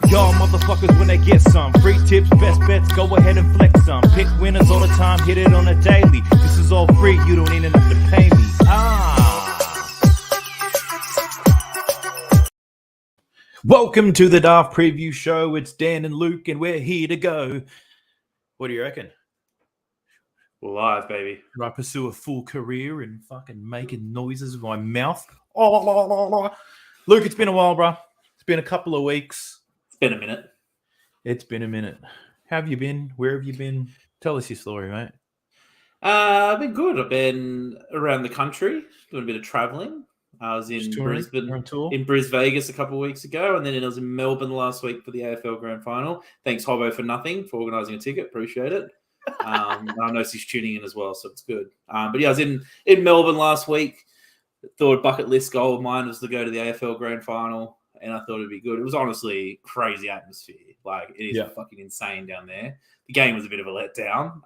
Y'all motherfuckers when they get some free tips, best bets, go ahead and flex some. Pick winners all the time, hit it on a daily. This is all free, you don't even have to pay me. Welcome to the Daft Preview show. It's Dan and Luke, and we're here to go. What do you reckon? Live, baby. Should I pursue a full career in fucking making noises with my mouth? Oh, Luke, it's been a while, bro. It's been a couple of weeks. It's been a minute. It's been a minute. How have you been? Where have you been? Tell us your story, mate. I've been good. I've been around the country, doing a bit of travelling. I was in Brisbane, in Vegas a couple of weeks ago, and then I was in Melbourne last week for the AFL Grand Final. Thanks, Hobbo, for nothing, for organising a ticket. Appreciate it. I know she's tuning in as well, so it's good. But yeah, I was in Melbourne last week. Thought a bucket list goal of mine was to go to the AFL Grand Final, and I thought it'd be good. It was honestly crazy atmosphere. Like, it is fucking insane down there. The game was a bit of a letdown,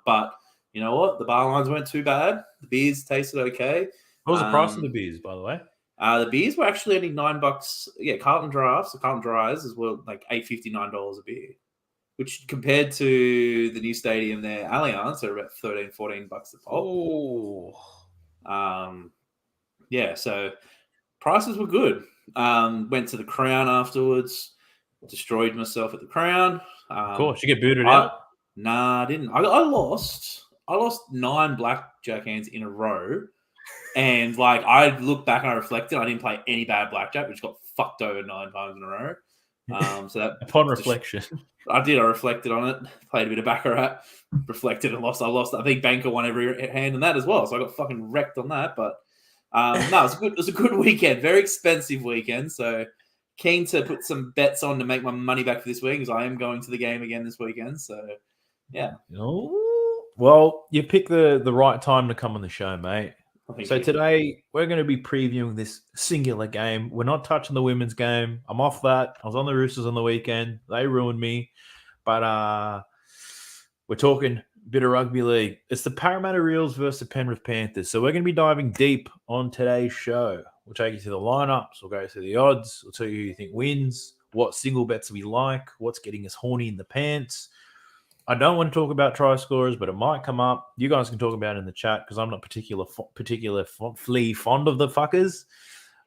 but you know what? The bar lines weren't too bad. The beers tasted okay. What was the price of the beers, by the way? The beers were actually only $9. Yeah, Carlton Drafts, or Carlton Dries, as well, like $8.59 a beer, which compared to the new stadium there, Allianz, are about $13-14 a pop. Oh, yeah. So prices were good. Went to the Crown afterwards. Destroyed myself at the Crown. Of course, you get booted out. Nah, I didn't. I lost 9 blackjack hands in a row. And like, I looked back and I reflected. I didn't play any bad blackjack, which got fucked over 9 times in a row. So that upon reflection, I reflected on it. Played a bit of baccarat, reflected and lost. I lost. I think Banker won every hand in that as well. So I got fucking wrecked on that. But no, it was a good weekend. Very expensive weekend. So keen to put some bets on to make my money back for this week, because I am going to the game again this weekend. So yeah. Oh, well, you picked the right time to come on the show, mate. So today we're going to be previewing this singular game. We're not touching the women's game. I'm off that. I was on the Roosters on the weekend. They ruined me. But we're talking a bit of rugby league. It's the Parramatta Eels versus the Penrith Panthers. So we're going to be diving deep on today's show. We'll take you through the lineups. We'll go through the odds. We'll tell you who you think wins, what single bets we like, what's getting us horny in the pants. I don't want to talk about try scorers, but it might come up. You guys can talk about it in the chat, because I'm not particularly fond of the fuckers.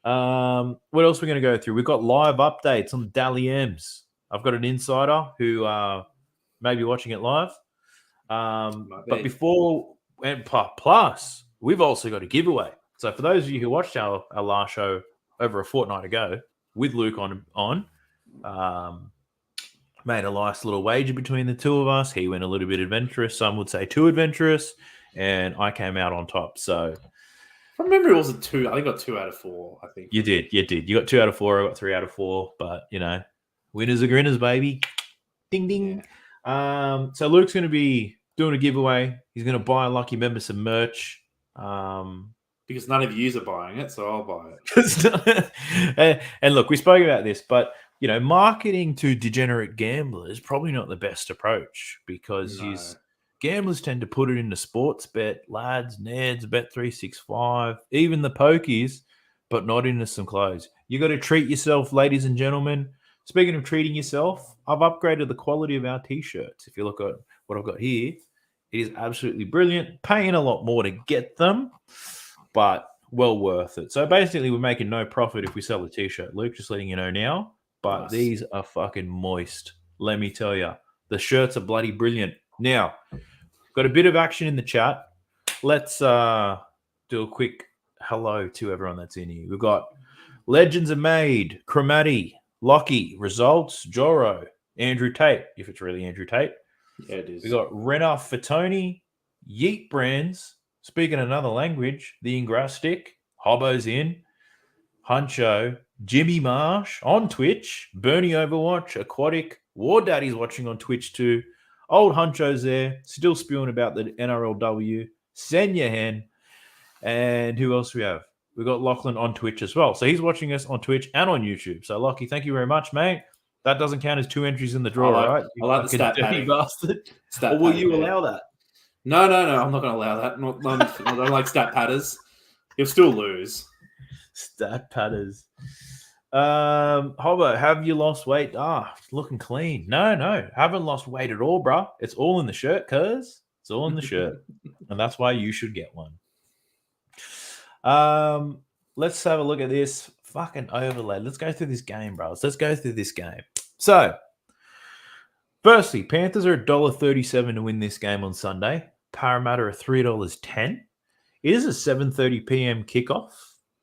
What else are we going to go through? We've got live updates on the Dally M's. I've got an insider who may be watching it live. But plus, we've also got a giveaway. So for those of you who watched our last show over a fortnight ago with Luke on made a nice little wager between the two of us. He went a little bit adventurous. Some would say too adventurous. And I came out on top. So from memory, it was a 2. I think I got 2 out of 4, I think. You did. You got 2 out of 4. I got 3 out of 4. But, you know, winners are grinners, baby. Ding, ding. Yeah. So Luke's going to be doing a giveaway. He's going to buy a lucky member some merch. Because none of yous are buying it, so I'll buy it. And look, we spoke about this, but you know, marketing to degenerate gamblers is probably not the best approach, because gamblers tend to put it into sports bet, lads, Neds, Bet365, even the pokies, but not into some clothes. You got to treat yourself, ladies and gentlemen. Speaking of treating yourself, I've upgraded the quality of our T-shirts. If you look at what I've got here, it is absolutely brilliant. Paying a lot more to get them, but well worth it. So basically, we're making no profit if we sell a T-shirt. Luke, just letting you know now. But nice. These are fucking moist. Let me tell you. The shirts are bloody brilliant. Now, got a bit of action in the chat. Let's do a quick hello to everyone that's in here. We've got Legends Are Made, Chromati, Lockie, Results, Joro, Andrew Tate, if it's really Andrew Tate. Yeah, it is. We got Renner Fatoni, Yeet Brands, speaking another language, the Ingrastic, Hobbo's in, Huncho, Jimmy Marsh on Twitch, Bernie Overwatch, Aquatic, War Daddy's watching on Twitch too. Old Huncho's there, still spewing about the NRLW. Senya Hen, and who else we have? We got Lachlan on Twitch as well. So he's watching us on Twitch and on YouTube. So Lockie, thank you very much, mate. That doesn't count as 2 entries in the draw, right? I like the stat padding. Bastard. Or will you allow that? No. I'm not going to allow that. I don't like stat padders. He'll still lose. Stat padders. Hobbo, have you lost weight? Looking clean. No, haven't lost weight at all, bro. It's all in the shirt, cuz it's all in the shirt, and that's why you should get one. Let's have a look at this fucking overlay. Let's go through this game, bros. Let's go through this game. So, firstly, Panthers are $1.37 to win this game on Sunday. Parramatta are $3.10. It is a 7:30 p.m. kickoff.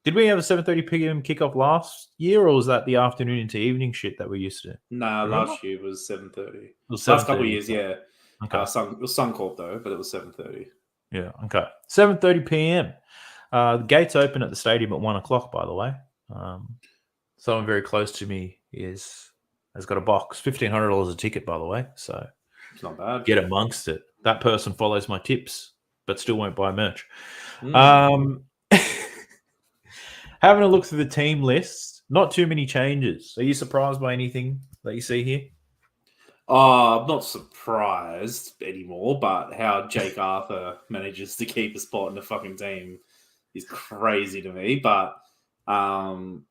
Did we have a 7:30 p.m. kickoff last year, or was that the afternoon into evening shit that we used to? No, last year was 7:30. Last couple of years, yeah. Okay. It was Suncorp though, but it was 7:30. Yeah. Okay. 7:30 p.m. The gates open at the stadium at 1:00. By the way, someone very close to me has got a box, $1,500 a ticket. By the way, so it's not bad. Get amongst it. That person follows my tips, but still won't buy merch. Having a look through the team list, not too many changes. Are you surprised by anything that you see here? I'm not surprised anymore, but how Jake Arthur manages to keep a spot in the fucking team is crazy to me. But there's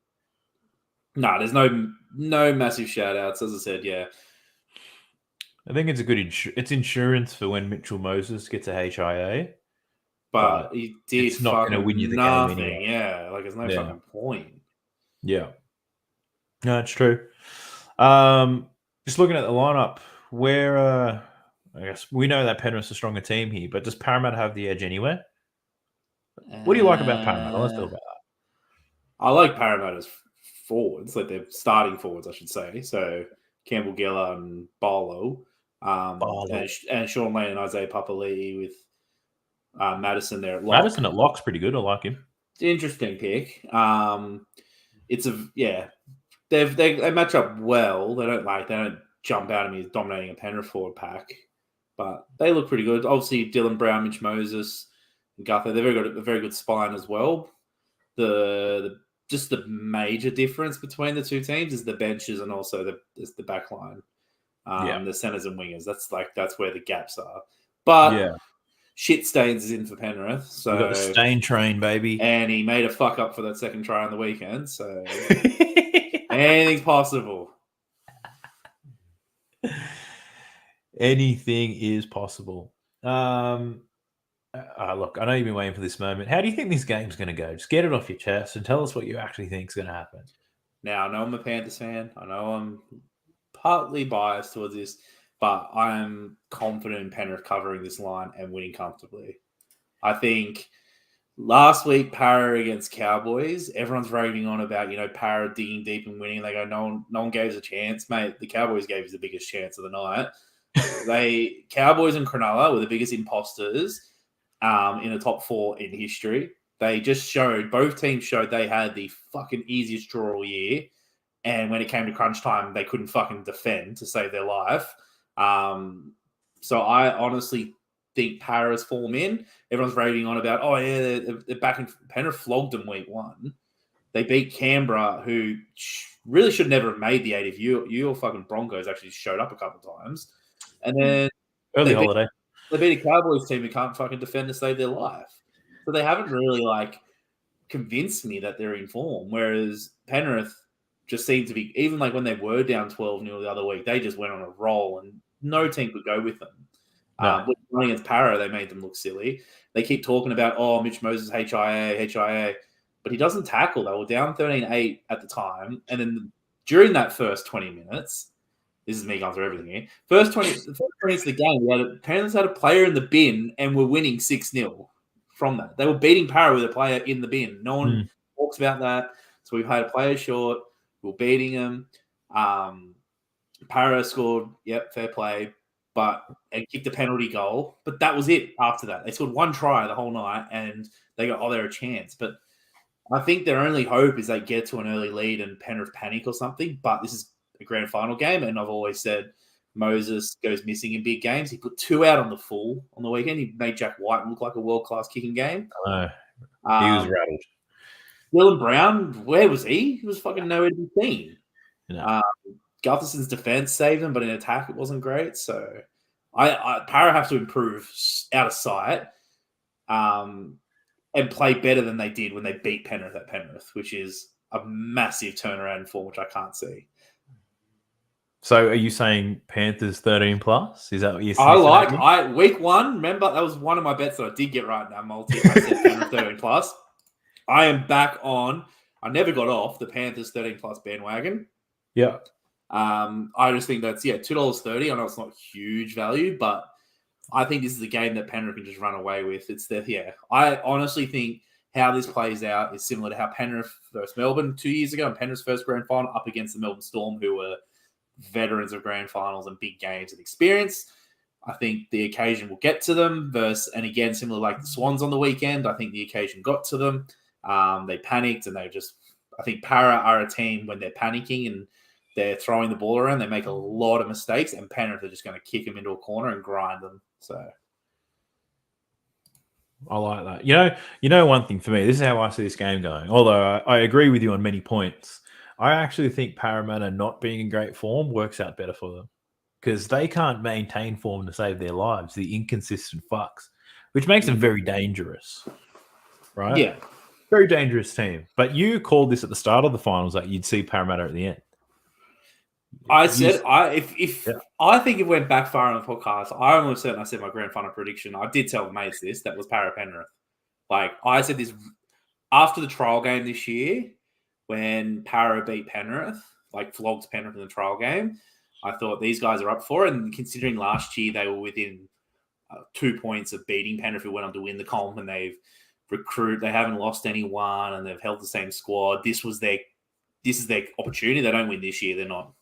no massive shout outs. As I said, yeah. I think it's a good it's insurance for when Mitchell Moses gets a HIA. But he did it's not going to win you the nothing. game anyway. Yeah, like there's no fucking point. Yeah. No, it's true. Just looking at the lineup, where I guess we know that Penrith's a stronger team here, but does Parramatta have the edge anywhere? What do you like about Parramatta? Let's talk about that. I like Parramatta's forwards, like their starting forwards, I should say. So Campbell Giller and Barlow. And Sean Lane and Isaiah Papali'i with Madison there at lock. Madison at lock's pretty good. I like him. Interesting pick. They match up well. They don't jump out at me as dominating a Penrith forward pack, but they look pretty good. Obviously, Dylan Brown, Mitch Moses, and Gutho, they've got a very good spine as well. The major difference between the two teams is the benches and also the back line. The centers and wingers. That's where the gaps are. But shit stains is in for Penrith. So we've got the stain train, baby. And he made a fuck up for that second try on the weekend. So anything's possible. Anything is possible. Look, I know you've been waiting for this moment. How do you think this game's going to go? Just get it off your chest and tell us what you actually think is going to happen. Now, I know I'm a Panthers fan. I know I'm partly biased towards this, but I'm confident in Penrith covering this line and winning comfortably. I think last week, Parra against Cowboys, everyone's raving on about, Parra digging deep and winning. They go, no one gave us a chance. Mate, the Cowboys gave us the biggest chance of the night. Cowboys and Cronulla were the biggest imposters in the top four in history. Both teams showed they had the fucking easiest draw all year. And when it came to crunch time, they couldn't fucking defend to save their life. So I honestly think Parra's form in. Everyone's raving on about, they're back in. Penrith flogged them week one. They beat Canberra, who really should never have made the 8 if your fucking Broncos actually showed up a couple of times. And then early holiday. They beat a Cowboys team who can't fucking defend to save their life. So they haven't really convinced me that they're in form. Whereas Penrith just seemed to be, even when they were down 12-0 the other week, they just went on a roll and no team could go with them. No. When against Parra, they made them look silly. They keep talking about, Mitch Moses, HIA, but he doesn't tackle. They were down 13-8 at the time. And then during that first 20 minutes, this is me going through everything here. First 20 minutes of the game, Panthers had a player in the bin and were winning 6-0 from that. They were beating Parra with a player in the bin. No one talks about that. So we've had a player short. We're beating them. Parra scored, fair play, and kicked a penalty goal. But that was it after that. They scored one try the whole night and they go, they're a chance. But I think their only hope is they get to an early lead and Penrith panic or something. But this is a grand final game, and I've always said Moses goes missing in big games. He put 2 out on the full on the weekend. He made Jack White look like a world-class kicking game. He was rattled. Dylan Brown, where was he? He was fucking nowhere to be seen. No. Gutherson's defense saved him, but in attack it wasn't great. So Parra have to improve out of sight and play better than they did when they beat Penrith at Penrith, which is a massive turnaround in form, which I can't see. So are you saying Panthers 13 plus? Is that what you're saying? Week 1, remember, that was one of my bets that I did get right in that multi. I said Penrith 13 plus. I am back on. I never got off the Panthers 13 plus bandwagon. Yeah. I just think that's, $2.30. I know it's not huge value, but I think this is a game that Penrith can just run away with. I honestly think how this plays out is similar to how Penrith versus Melbourne 2 years ago and Penrith's first grand final up against the Melbourne Storm, who were veterans of grand finals and big games and experience. I think the occasion will get to them and again, similar like the Swans on the weekend, I think the occasion got to them. They panicked and I think Para are a team when they're panicking and they're throwing the ball around, they make a lot of mistakes and Penrith are just going to kick them into a corner and grind them. So I like that. You know, one thing for me, this is how I see this game going. Although I agree with you on many points, I actually think Parramatta not being in great form works out better for them because they can't maintain form to save their lives. The inconsistent fucks, which makes them very dangerous, right? Yeah, very dangerous team. But you called this at the start of the finals that you'd see Parramatta at the end. I think it went back far on the podcast. I almost said, I said my grand final prediction. I did tell mates this. That was Para Penrith. Like I said this after the trial game this year, when Para beat Penrith, like flogged Penrith in the trial game. I thought these guys are up for it. And considering last year they were within 2 points of beating Penrith, who went on to win the comp, and they haven't lost anyone, and they've held the same squad. This is their opportunity. They don't win this year, they're not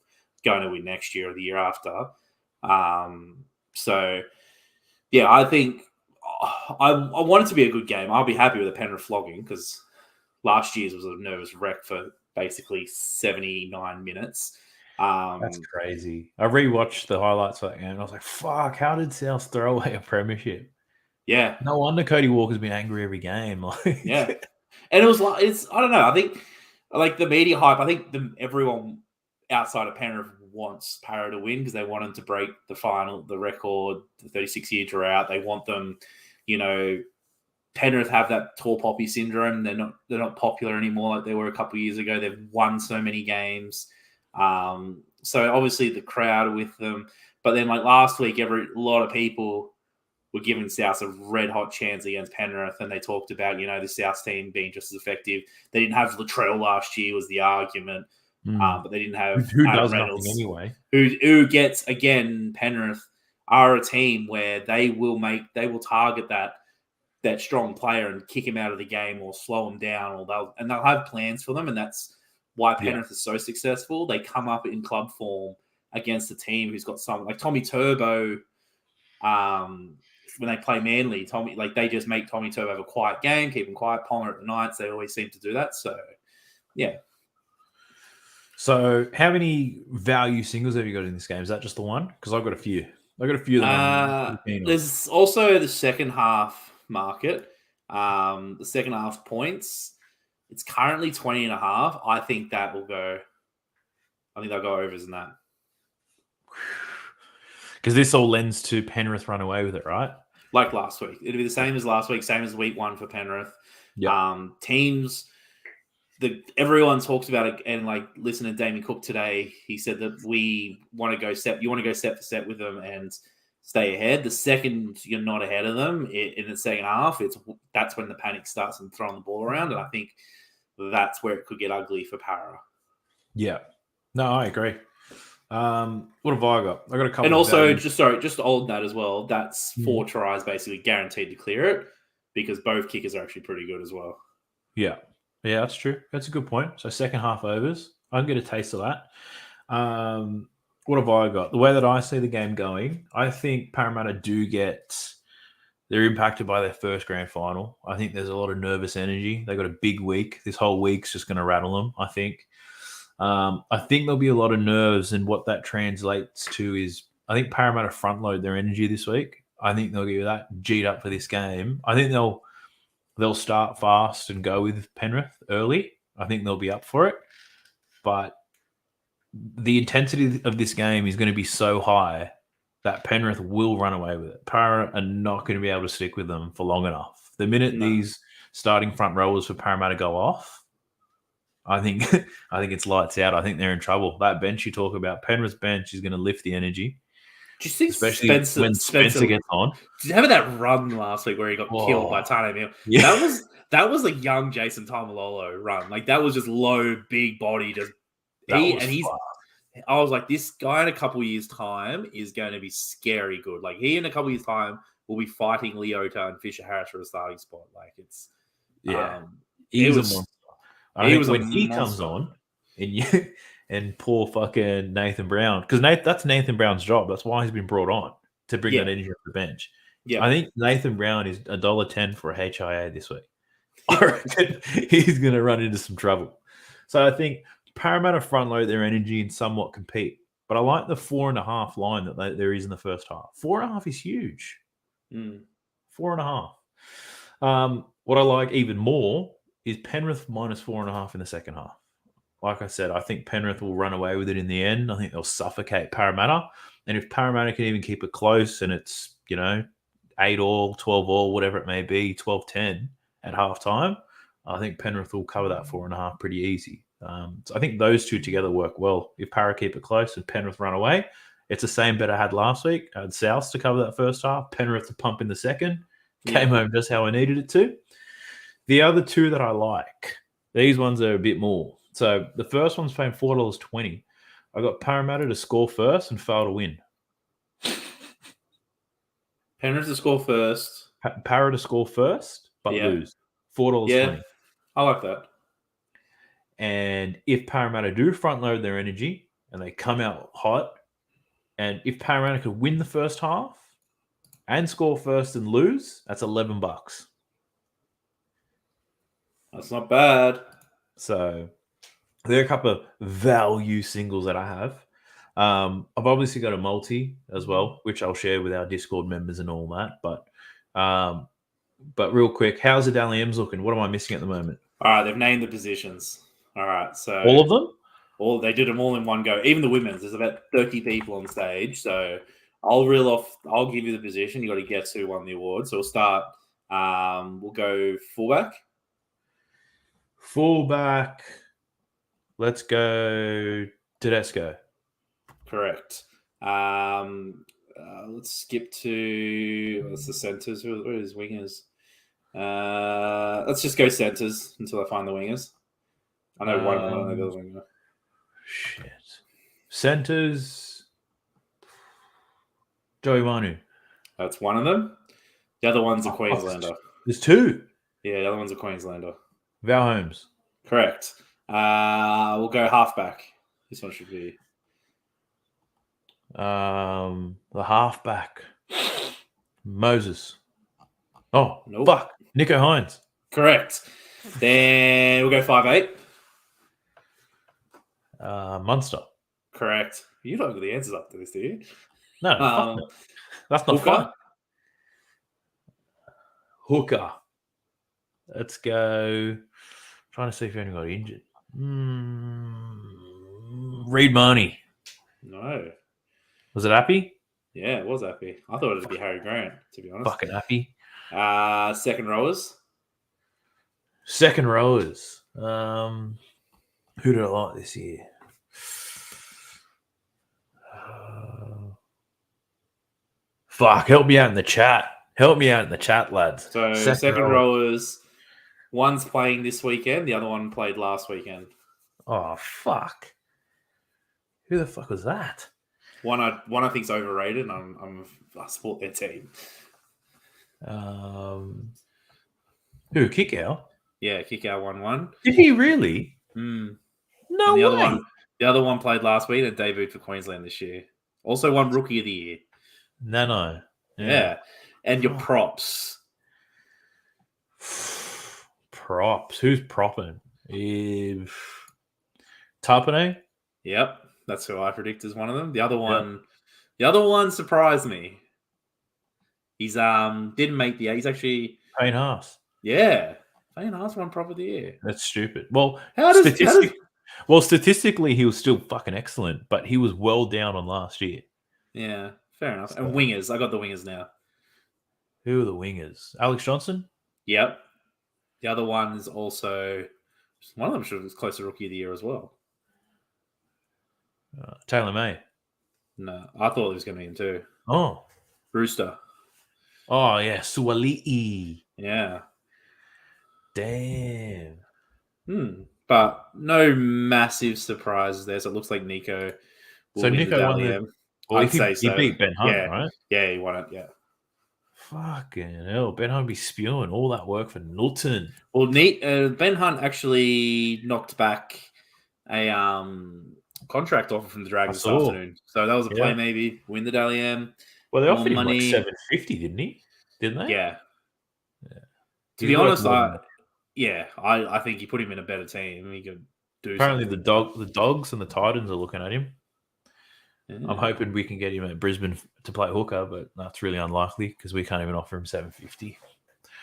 going to win next year or the year after. So, yeah, I think I want it to be a good game. I'll be happy with a Penrith flogging because last year's was a nervous wreck for basically 79 minutes. That's crazy. I rewatched the highlights of that game and I was like, fuck, how did South throw away a premiership? Yeah. No wonder Cody Walker's been angry every game. Yeah. And it was like, I don't know. I think like the media hype, I think everyone outside of Penrith wants Para to win because they want them to break the record, the 36-year drought. They want them, Penrith have that tall poppy syndrome. They're not popular anymore like they were a couple of years ago. They've won so many games. So obviously the crowd with them. But then like last week, a lot of people were giving South a red hot chance against Penrith, and they talked about, the South team being just as effective. They didn't have Latrell last year was the argument. But they didn't have who Adam does Reynolds, nothing anyway. Who gets, again, Penrith are a team where they will target that strong player and kick him out of the game or slow him down, or they'll have plans for them, and that's why Penrith is so successful. They come up in club form against a team who's got someone like Tommy Turbo. When they play Manly, they just make Tommy Turbo have a quiet game, keep him quiet. Palmer at the Knights, they always seem to do that. So, yeah. So, how many value singles have you got in this game? Is that just the one? Because I've got a few. I've got a few. There's also the second half market. The second half points. It's currently 20.5. I think that will go. I think they'll go overs in that. Because this all lends to Penrith run away with it, right? Like last week. It'll be the same as last week, same as week 1 for Penrith. Yep. Teams, everyone talks about it, and like listen to Damien Cook today. He said that you want to go set for set with them and stay ahead. The second you're not ahead of them in the second half, that's when the panic starts and throwing the ball around. And I think that's where it could get ugly for Para. Yeah. No, I agree. What have I got? I got a couple. And also, just to hold that as well. That's 4 tries basically guaranteed to clear it because both kickers are actually pretty good as well. Yeah, that's true. That's a good point. So second half overs, I can get a taste of that. What have I got? The way that I see the game going, I think Parramatta they're impacted by their first grand final. I think there's a lot of nervous energy. They got a big week. This whole week's just going to rattle them, I think. I think there'll be a lot of nerves, and what that translates to is I think Parramatta front load their energy this week. I think they'll get that G'd up for this game. I think they'll start fast and go with Penrith early. I think they'll be up for it. But the intensity of this game is going to be so high that Penrith will run away with it. Para are not going to be able to stick with them for long enough. The minute these starting front rowers for Parramatta go off, I think it's lights out. I think they're in trouble. That bench you talk about, Penrith's bench is going to lift the energy. Do you think especially when Spencer gets on? Did you have that run last week where he got killed by Tane Milne? Yeah. That was like young Jason Taumalolo run. Like that was just low, big body. I was like, this guy in a couple years' time is going to be scary good. Like he in a couple years' time will be fighting Leota and Fisher Harris for a starting spot. Like it's he's a monster. I think when he comes on and poor fucking Nathan Brown, because that's Nathan Brown's job. That's why he's been brought on, to bring that energy off the bench. Yeah, I think Nathan Brown is $1.10 for a HIA this week. I reckon he's going to run into some trouble. So I think Parramatta front load their energy and somewhat compete. But I like the 4.5 line that there is in the first half. 4.5 is huge. 4.5. What I like even more is Penrith minus 4.5 in the second half. Like I said, I think Penrith will run away with it in the end. I think they'll suffocate Parramatta. And if Parramatta can even keep it close and it's, 8-all, 12-all, whatever it may be, 12-10 at halftime, I think Penrith will cover that 4.5 pretty easy. So I think those two together work well. If Parra keep it close and Penrith run away, it's the same bet I had last week. I had South to cover that first half, Penrith to pump in the second. Came home just how I needed it to. The other two that I like, these ones are a bit more. So the first one's paying $4.20. I got Parramatta to score first and fail to win. Penrith to score first. Parra to score first, but lose. $4.20. Yeah, I like that. And if Parramatta do front load their energy and they come out hot, and if Parramatta could win the first half and score first and lose, that's $11. That's not bad. So there are a couple of value singles that I have. I've obviously got a multi as well, which I'll share with our Discord members and all that. But real quick, how's the Dally M's looking? What am I missing at the moment? All right, they've named the positions. All right, so all of them? They did them all in one go. Even the women's. There's about 30 people on stage. So I'll reel off. I'll give you the position. You got to guess who won the award. So we'll start. We'll go fullback. Fullback. Let's go Tedesco. Correct. Let's skip to what's the centers? What is wingers? Let's just go centers until I find the wingers. I know one of them. I don't know the other winger. Shit. Centers. Joey Manu. That's one of them. The other one's a Queenslander. There's two. Yeah, the other one's a Queenslander. Val Holmes. Correct. We'll go halfback. This one should be. The halfback. Moses. Oh, nope. Fuck. Nico Hines. Correct. Then we'll go 5'8". Munster. Correct. You don't have the answers up to this, do you? No, fuck no. That's not fun. Hooker. Let's go. Trying to see if anyone got injured. Reed Marnie. No. Was it Appy? Yeah, it was Appy. I thought it'd be Harry Grant, to be honest. Fucking Appy. Second rowers. Who did I like this year? Fuck, help me out in the chat. Lads. So second rowers, one's playing this weekend, the other one played last weekend. Oh, fuck. Who the fuck was that? One I think's overrated, and I support their team. Who, Kickout? Yeah, Kickout 1-1. Did he really? No way. The other one played last week and debuted for Queensland this year. Also won Rookie of the Year. No. Yeah. And your props. Props. Who's propping? Tarpane? Yep. That's who I predict is one of them. The other one surprised me. He's didn't make the 8. He's actually Payne Haas. Yeah. Payne Haas won prop of the year. That's stupid. Well, statistically he was still fucking excellent, but he was well down on last year. Yeah, fair enough. And wingers. I got the wingers now. Who are the wingers? Alex Johnson? Yep. The other one is also One of them should have close to Rookie of the Year as well. Taylor May. No, I thought it was going to be him too. Oh. Rooster. Oh, yeah. Suali'i. Yeah. Damn. But no massive surprises there. So it looks like Nico will win the Dally M. Well, if he beat Ben Hunt, right? Yeah, he won it, yeah. Fucking hell. Ben Hunt be spewing all that work for Newton. Well, Ben Hunt actually knocked back a contract offer from the Dragons this afternoon. So that was a play, maybe. Win the Dally M. Well, they offered him like $750, didn't he? Didn't they? Yeah. To be honest, I think you put him in a better team. He could do Apparently the Dogs and the Titans are looking at him. Yeah. I'm hoping we can get him at Brisbane to play hooker, but that's really unlikely because we can't even offer him $750.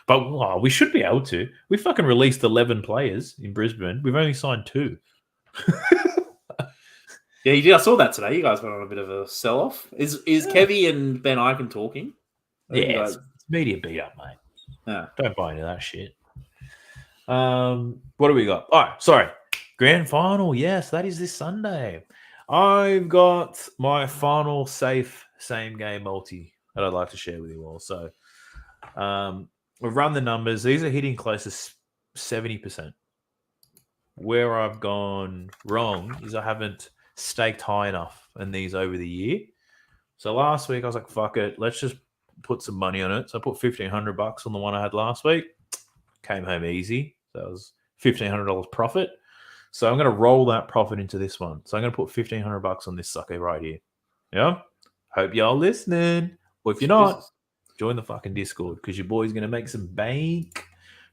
But we should be able to. We fucking released 11 players in Brisbane. We've only signed 2. Yeah, you did. I saw that today. You guys went on a bit of a sell-off. Is Kevy and Ben Ikin talking? Yeah, it's media beat up, mate. Yeah. Don't buy into that shit. What do we got? Oh, sorry. Grand Final. Yes, that is this Sunday. I've got my final safe same-game multi that I'd like to share with you all. So we've run the numbers. These are hitting close to 70%. Where I've gone wrong is I haven't staked high enough in these over the year. So last week I was like, fuck it, let's just put some money on it. So I put $1,500 on the one I had last week. Came home easy. So that was $1,500 profit. So I'm going to roll that profit into this one. So I'm going to put $1,500 on this sucker right here. Yeah? Hope y'all listening. Or if you're not, join the fucking Discord because your boy's going to make some bank.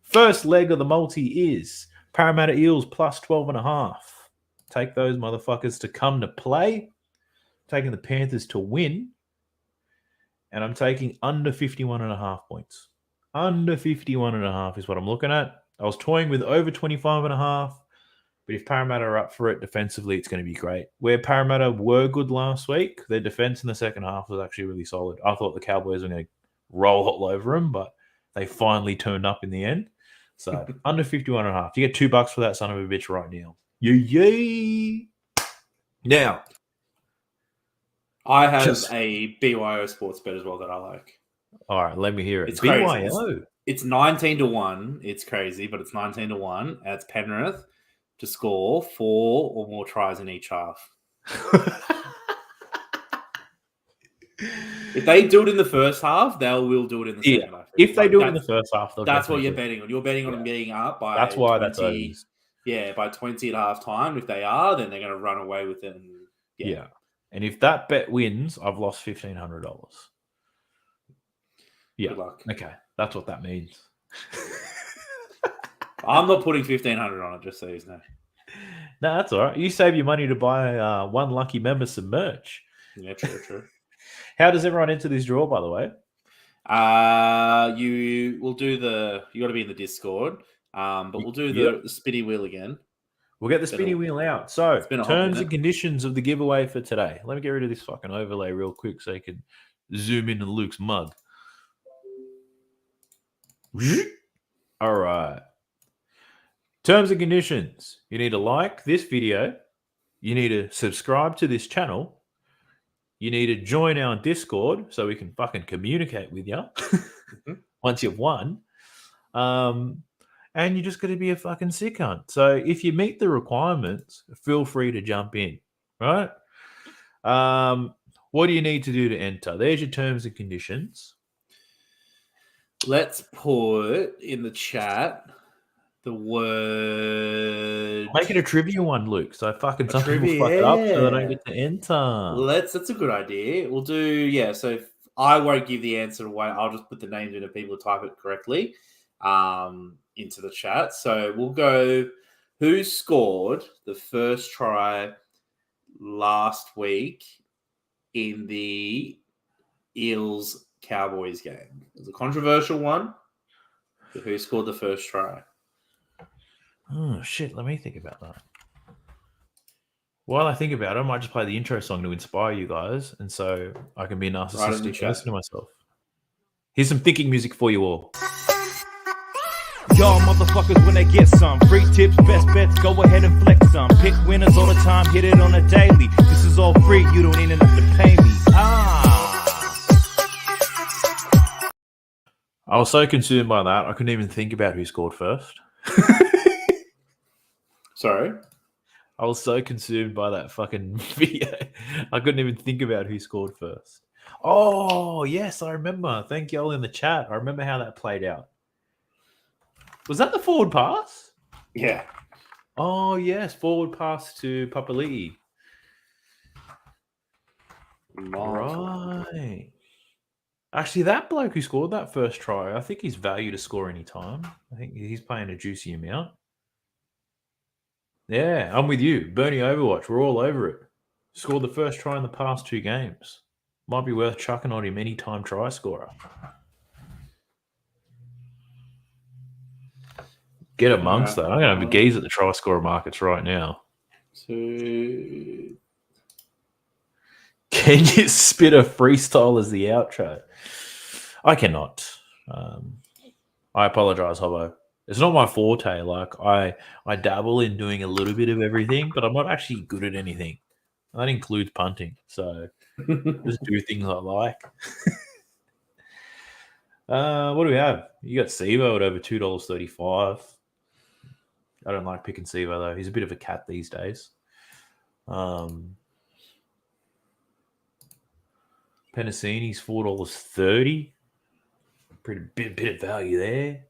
First leg of the multi is Parramatta Eels plus 12.5. Take those motherfuckers to come to play. Taking the Panthers to win. And I'm taking under 51.5 points. Under 51.5 is what I'm looking at. I was toying with over 25.5. But if Parramatta are up for it defensively, it's going to be great. Where Parramatta were good last week, their defense in the second half was actually really solid. I thought the Cowboys were going to roll all over them, but they finally turned up in the end. So under 51.5. You get $2 for that son of a bitch right now. Yay! Now, I have a BYO sports bet as well that I like. All right, let me hear it. It's BYO. It's 19-1. It's crazy, but it's 19-1. That's Penrith to score 4 or more tries in each half. If they do it in the first half, they will do it in the second half. If they do it in the first half, that's what you're betting on. You're betting on them getting up by that's why 20, that's overs. Yeah, by 20 at half time. If they are, then they're going to run away with it. And, yeah. And if that bet wins, I've lost $1,500. Yeah. Good luck. Okay. That's what that means. I'm not putting $1,500 on it, just so you know. No, that's all right. You save your money to buy one lucky member some merch. Yeah, true. How does everyone enter this draw, by the way? You will do you got to be in the Discord, but we'll do the spinny wheel again. We'll get the spinny wheel out. So, terms and conditions of the giveaway for today. Let me get rid of this fucking overlay real quick so you can zoom into Luke's mug. All right. Terms and conditions. You need to like this video. You need to subscribe to this channel. You need to join our Discord so we can fucking communicate with you once you've won. And you're just going to be a fucking sick cunt. So if you meet the requirements, feel free to jump in, right? What do you need to do to enter? There's your terms and conditions. Let's put in the chat the word. Make it a trivia one, Luke. So fucking some people fuck it up so they don't get to enter. That's a good idea. We'll do, so I won't give the answer away. I'll just put the names in if people type it correctly into the chat. So we'll go, who scored the first try last week in the Eels Cowboys game? It was a controversial one. But who scored the first try? Oh, shit. Let me think about that. While I think about it, I might just play the intro song to inspire you guys. And so I can be narcissistic and listen to myself. Here's some thinking music for you all. y'all motherfuckers when they get some free tips, best bets, go ahead and flex some. Pick winners all the time, hit it on a daily. This is all free, you don't even have to pay me. I was so consumed by that, I couldn't even think about who scored first. Sorry? I was so consumed by that fucking video. I couldn't even think about who scored first. Oh, yes, I remember. Thank you all in the chat. I remember how that played out. Was that the forward pass? Yeah. Oh, yes, forward pass to Papali'i. Right. Actually, that bloke who scored that first try, I think he's value to score any time. I think he's playing a juicy amount. Yeah, I'm with you. Bernie Overwatch, we're all over it. Scored the first try in the past 2 games. Might be worth chucking on him anytime try scorer. Get amongst that. I'm going to have a gaze at the try scorer markets right now. So... Can you spit a freestyle as the outro? I cannot. I apologize, Hobbo. It's not my forte. Like I dabble in doing a little bit of everything, but I'm not actually good at anything. That includes punting. So just do things I like. What do we have? You got Sivo at over $2.35. I don't like picking Sivo though. He's a bit of a cat these days. Penasini's $4.30. Pretty bit of value there.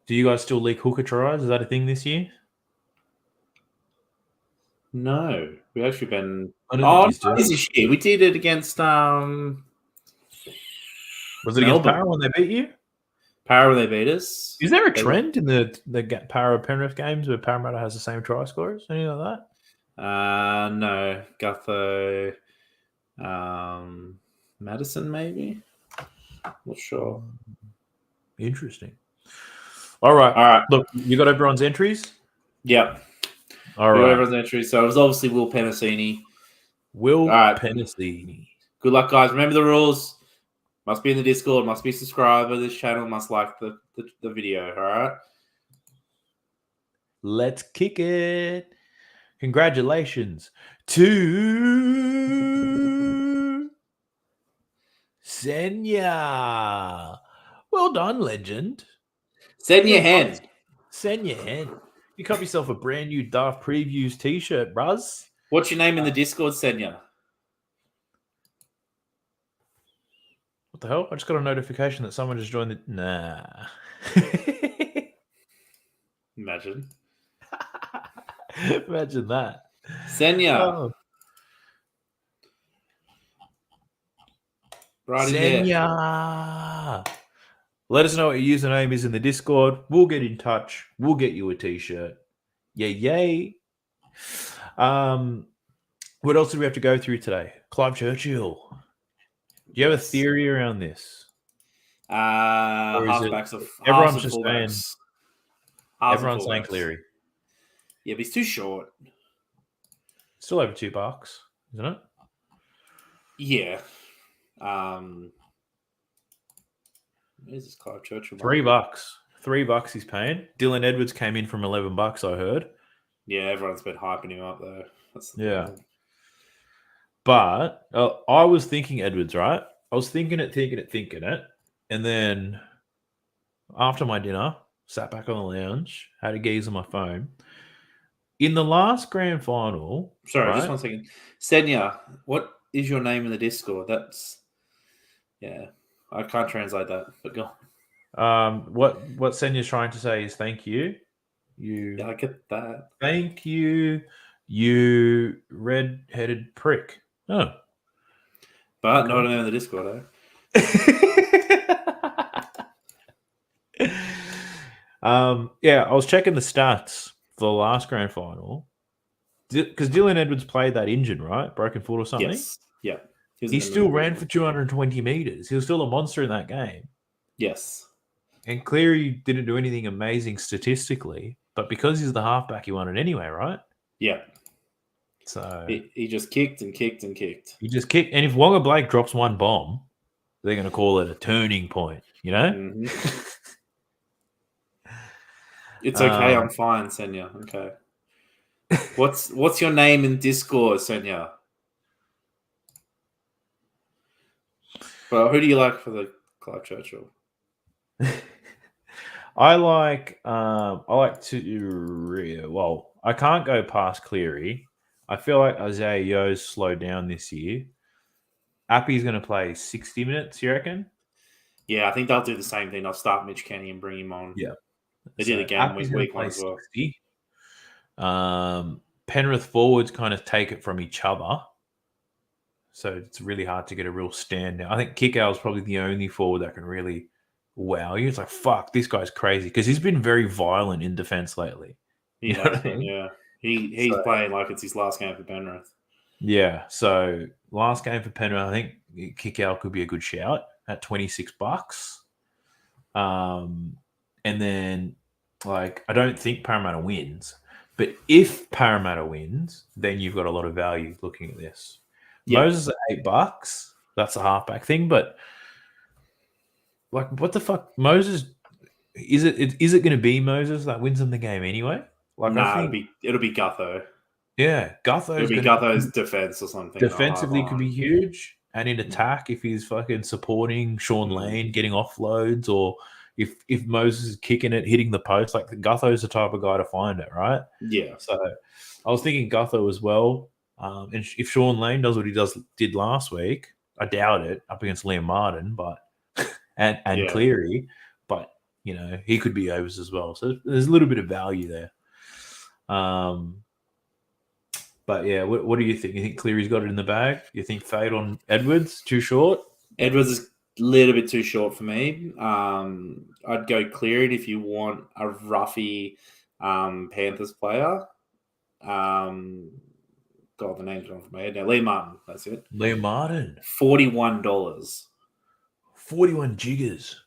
Do you guys still leak hooker tries? Is that a thing this year? No, we actually been. This year we did it against. Was it against Para when they beat you? Para when they beat us. Is there a trend in the Para Penrith games where Parramatta has the same try scorers? Anything like that? No, Gutho, Madison maybe. Not sure. Interesting. All right. Look, you got everyone's entries? Yep. All right. Everyone's entries. So it was obviously Will Penasini. Penasini. Good luck, guys. Remember the rules. Must be in the Discord. Must be subscribed to this channel. Must like the video. All right. Let's kick it. Congratulations to Senya. Well done, legend. Send your hand. Send your hand. You got yourself a brand new Daft Previews t-shirt, Bruz. What's your name in the Discord, Senya? What the hell? I just got a notification that someone just joined the... Nah. Imagine. Imagine that. Senya. Oh. Right in Senya. Let us know what your username is in the Discord. We'll get in touch. We'll get you a t-shirt. Yay. What else did we have to go through today? Clive Churchill. Do you have a theory around this? Halfbacks of everyone's just saying. Everyone's saying Cleary. Yeah, but he's too short. Still over $2, isn't it? Yeah. Where's this Clive Churchill? $3. $3 he's paying. Dylan Edwards came in from $11, I heard. Yeah, everyone's been hyping him up though. Yeah. But I was thinking Edwards, right? I was thinking it. And then after my dinner, sat back on the lounge, had a gaze on my phone. In the last grand final... Sorry, just 1 second. Senya, what is your name in the Discord? That's... Yeah, I can't translate that, but go on. What Senya's trying to say is thank you. Yeah, I get that. Thank you, you red-headed prick. Oh. But not a name in the Discord, Yeah, I was checking the stats for the last grand final because Dylan Edwards played that injured, right? Broken foot or something? Yes. Yeah. He still ran for 220 meters. He was still a monster in that game. Yes. And Cleary didn't do anything amazing statistically, but because he's the halfback, he won it anyway, right? Yeah. So he just kicked and kicked and kicked. He just kicked. And if Wonga Blake drops one bomb, they're going to call it a turning point, you know? Mm-hmm. It's okay. I'm fine, Senya. Okay. What's your name in Discord, Senya? Well, who do you like for the Clive Churchill? I like well, I can't go past Cleary. I feel like Isaiah Yo's slowed down this year. Appy's going to play 60 minutes, you reckon? Yeah, I think they'll do the same thing. They'll start Mitch Kenny and bring him on. Yeah. They did again Appy's week 1 as well. 60. Penrith forwards kind of take it from each other. So it's really hard to get a real stand now. I think Kickow is probably the only forward that can really wow you. It's like, fuck, this guy's crazy because he's been very violent in defense lately. You know what I mean? Yeah. He's playing like it's his last game for Penrith. Yeah. So last game for Penrith, I think Kickow could be a good shout at $26. And then, like, I don't think Parramatta wins. But if Parramatta wins, then you've got a lot of value looking at this. Yep. Moses at $8. That's a halfback thing, but like, what the fuck, Moses? Is it going to be Moses that wins them the game anyway? Like, no, it'll be Gutho. Yeah, Gutho's Gutho's defense or something. Defensively could be huge, and in attack, if he's fucking supporting Sean Lane, getting offloads, or if Moses is kicking it, hitting the post, like Gutho's the type of guy to find it, right? Yeah. So I was thinking Gutho as well. And if Sean Lane does what he did last week, I doubt it up against Liam Martin, but and Cleary, but you know he could be overs as well. So there's a little bit of value there. But yeah, what do you think? You think Cleary's got it in the bag? You think fade on Edwards too short? Edwards is a little bit too short for me. I'd go Cleary if you want a roughy Panthers player. God, the name's gone from my head now. Liam Martin, that's it. Liam Martin. $41. 41 jiggers.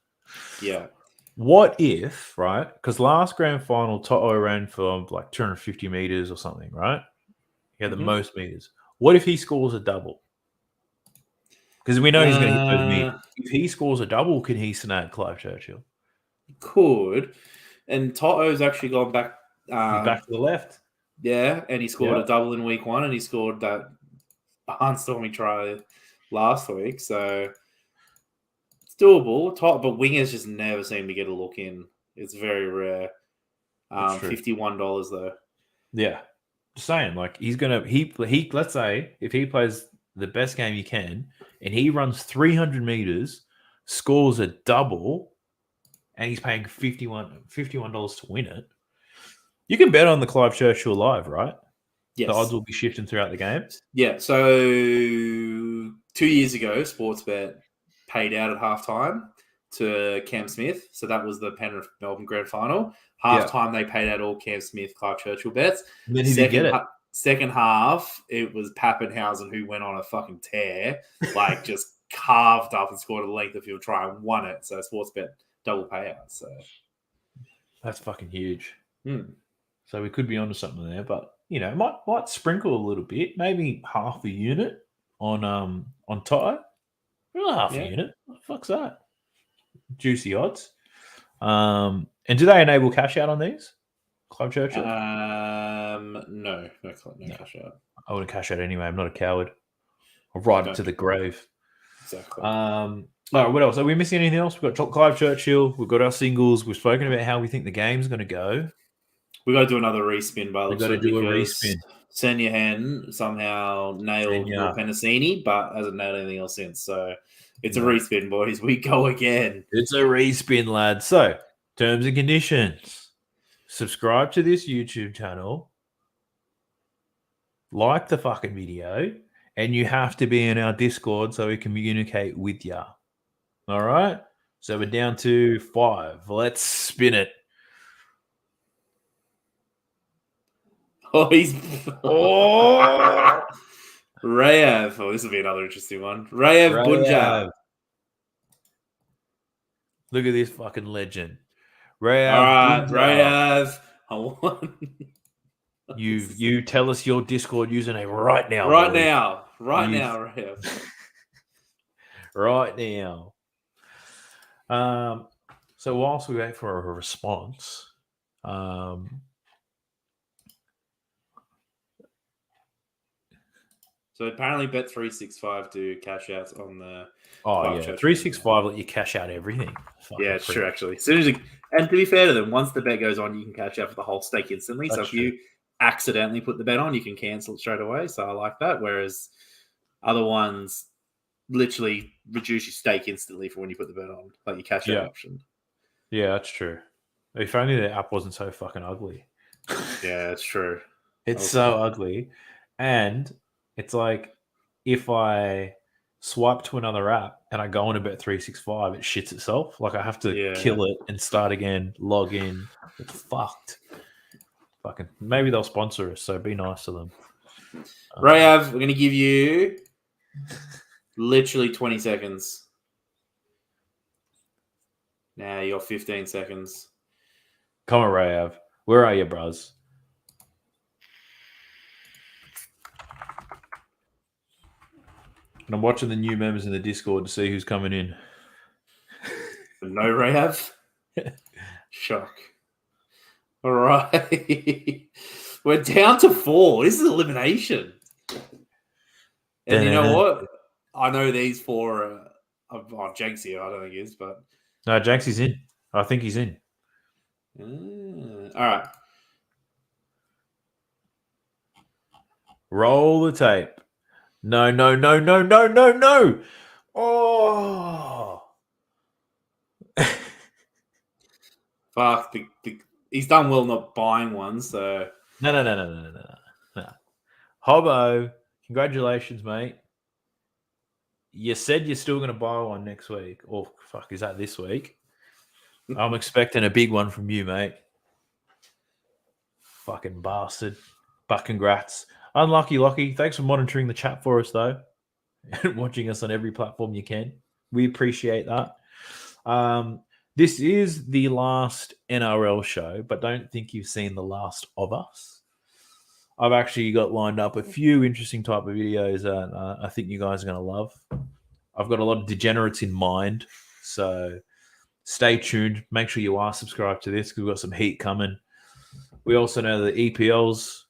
Yeah. What if, right? Because last grand final, Toto ran for like 250 meters or something, right? He had the most meters. What if he scores a double? Because we know he's going to hit those meters. If he scores a double, can he snag Clive Churchill? He could. And Toto's actually gone back. Back to the left. Yeah, and he scored a double in week 1, and he scored that barnstorming try last week. So it's doable. But wingers just never seem to get a look in. It's very rare. $51 though. Yeah, just saying. Like he's gonna let's say if he plays the best game he can, and he runs 300 meters, scores a double, and he's paying $51 to win it. You can bet on the Clive Churchill live, right? Yes. The odds will be shifting throughout the game. Yeah. So 2 years ago, Sportsbet paid out at halftime to Cam Smith. So that was the Penrith Melbourne Grand Final. Halftime, they paid out all Cam Smith, Clive Churchill bets. And then he did get it. Second half, it was Pappenhausen who went on a fucking tear, like just carved up and scored a length of field try and won it. So Sportsbet double payout. So that's fucking huge. So we could be onto something there, but you know, might sprinkle a little bit, maybe half a unit on Toto. Half a unit. What the fuck's that? Juicy odds. And do they enable cash out on these? Clive Churchill? No cash out. I wouldn't cash out anyway. I'm not a coward. I'll ride it to the grave. Exactly. All right, what else? Are we missing anything else? We've got Clive Churchill. We've got our singles. We've spoken about how we think the game's going to go. We've got to do another respin, by the We've got to do a respin. Senya Hen somehow nailed Penasini, but hasn't nailed anything else since. So it's a respin, boys. We go again. It's a respin, lads. So, terms and conditions. Subscribe to this YouTube channel. Like the fucking video. And you have to be in our Discord so we can communicate with you. All right? So we're down to 5. Let's spin it. Oh, he's... Oh! Rayav. Oh, this will be another interesting one. Rayav Bunjab. Look at this fucking legend. Rayav. All right, Rayav. I want... You tell us your Discord username right now. Right now, Rayav. Right now. So whilst we wait for a response, So apparently Bet365 do cash outs on the... Oh, yeah. 365 let you cash out everything. Yeah, it's true, actually. As soon as and to be fair to them, once the bet goes on, you can cash out for the whole stake instantly. So if you accidentally put the bet on, you can cancel it straight away. So I like that. Whereas other ones literally reduce your stake instantly for when you put the bet on, like your cash out option. Yeah, that's true. If only the app wasn't so fucking ugly. Yeah, it's true. It's so ugly. And it's like if I swipe to another app and I go on to Bet365, it shits itself. Like I have to kill it and start again, log in. It's fucked. Fucking maybe they'll sponsor us, so be nice to them. Rayav, we're going to give you literally 20 seconds. Now you're 15 seconds. Come on, Rayav. Where are you, bros? And I'm watching the new members in the Discord to see who's coming in. No Rayav? Shock. All right. We're down to 4. This is elimination. And you know what? I know these 4 are Jenks here. I don't think he is, but... No, Jenks is in. I think he's in. All right. Roll the tape. No. Oh. Fuck. He's done well not buying one, so... No. Hobbo, congratulations, mate. You said you're still going to buy one next week. Or, fuck, is that this week? I'm expecting a big one from you, mate. Fucking bastard. But congrats. Unlucky, Lockie. Thanks for monitoring the chat for us, though. And watching us on every platform you can. We appreciate that. This is the last NRL show, but don't think you've seen the last of us. I've actually got lined up a few interesting type of videos that I think you guys are going to love. I've got a lot of degenerates in mind, so stay tuned. Make sure you are subscribed to this because we've got some heat coming. We also know that EPL's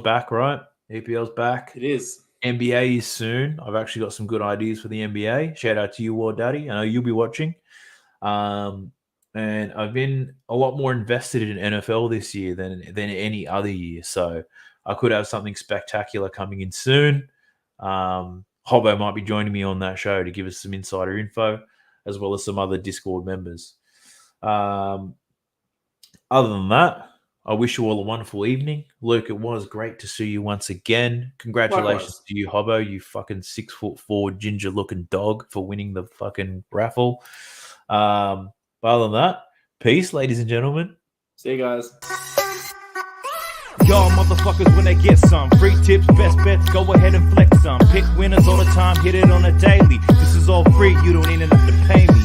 back, right? EPL's back. It is. NBA is soon. I've actually got some good ideas for the NBA. Shout out to you, War Daddy. I know you'll be watching. And I've been a lot more invested in NFL this year than any other year. So I could have something spectacular coming in soon. Hobbo might be joining me on that show to give us some insider info, as well as some other Discord members. Other than that, I wish you all a wonderful evening. Luke, it was great to see you once again. Congratulations to you, Hobbo, you fucking 6'4" ginger-looking dog for winning the fucking raffle. But other than that, peace, ladies and gentlemen. See you guys. Y'all motherfuckers, when they get some free tips, best bets, go ahead and flex some. Pick winners all the time, hit it on a daily. This is all free, you don't even have to pay me.